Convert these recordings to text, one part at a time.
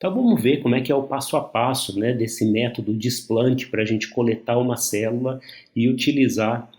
Então vamos ver como é que é o passo a passo, né, desse método de explante para a gente coletar uma célula e utilizar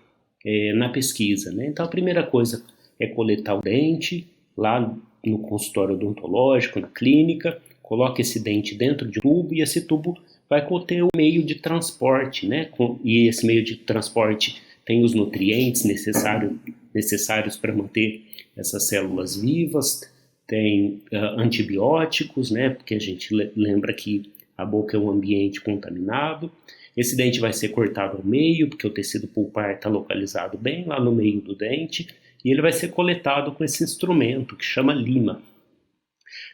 na pesquisa, né? Então a primeira coisa é coletar o dente lá no consultório odontológico, na clínica, coloca esse dente dentro de um tubo e esse tubo vai conter um meio de transporte, né? E esse meio de transporte tem os nutrientes necessários para manter essas células vivas, tem antibióticos, né? Porque a gente lembra que a boca é um ambiente contaminado. Esse dente vai ser cortado ao meio, porque o tecido pulpar está localizado bem lá no meio do dente, e ele vai ser coletado com esse instrumento que chama lima.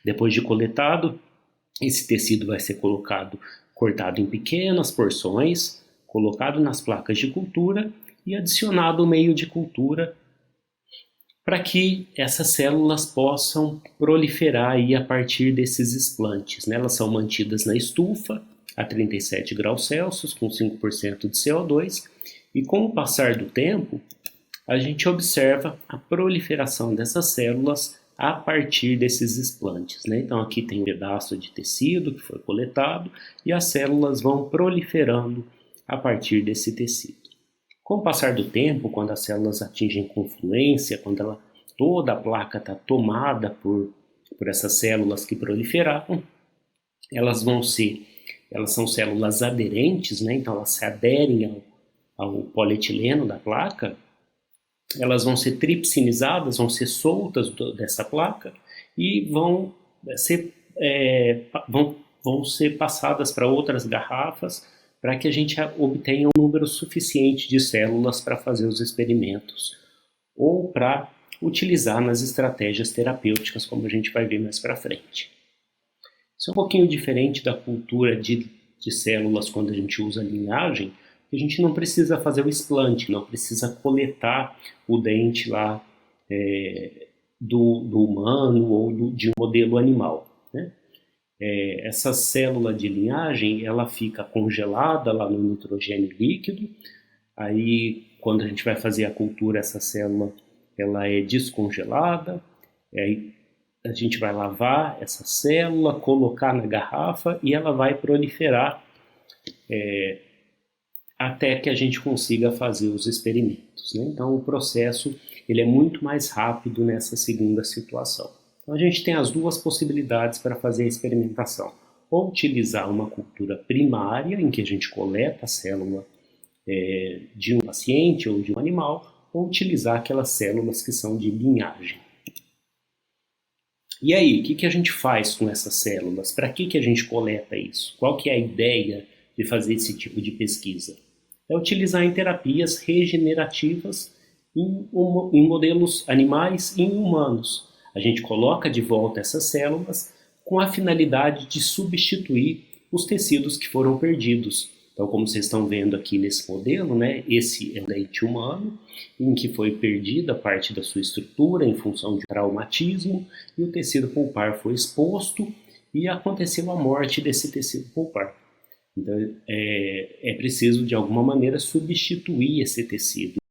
Depois de coletado, esse tecido vai ser cortado em pequenas porções, colocado nas placas de cultura e adicionado o meio de cultura para que essas células possam proliferar aí a partir desses explantes, né? Elas são mantidas na estufa a 37 graus Celsius com 5% de CO2 e com o passar do tempo a gente observa a proliferação dessas células a partir desses explantes, né? Então aqui tem um pedaço de tecido que foi coletado e as células vão proliferando a partir desse tecido. Com o passar do tempo, quando as células atingem confluência, quando toda a placa está tomada por essas células que proliferaram, elas são células aderentes, né? Então elas se aderem ao polietileno da placa, elas vão ser tripsinizadas, vão ser soltas dessa placa e vão ser passadas para outras garrafas para que a gente obtenha um número suficiente de células para fazer os experimentos ou para utilizar nas estratégias terapêuticas, como a gente vai ver mais para frente. Isso é um pouquinho diferente da cultura de células quando a gente usa linhagem, que a gente não precisa fazer o explante, não precisa coletar o dente lá do humano ou de um modelo animal, né? Essa célula de linhagem, ela fica congelada lá no nitrogênio líquido. Aí, quando a gente vai fazer a cultura, essa célula ela é descongelada. Aí a gente vai lavar essa célula, colocar na garrafa e ela vai proliferar até que a gente consiga fazer os experimentos, né? Então o processo ele é muito mais rápido nessa segunda situação. Então a gente tem as duas possibilidades para fazer a experimentação. Ou utilizar uma cultura primária, em que a gente coleta a célula de um paciente ou de um animal, ou utilizar aquelas células que são de linhagem. E aí, o que a gente faz com essas células? Para que a gente coleta isso? Qual que é a ideia de fazer esse tipo de pesquisa? É utilizar em terapias regenerativas em modelos animais e em humanos. A gente coloca de volta essas células com a finalidade de substituir os tecidos que foram perdidos. Então, como vocês estão vendo aqui nesse modelo, né, esse é um dente humano, em que foi perdida parte da sua estrutura em função de traumatismo, e o tecido pulpar foi exposto e aconteceu a morte desse tecido pulpar. Então, é preciso, de alguma maneira, substituir esse tecido.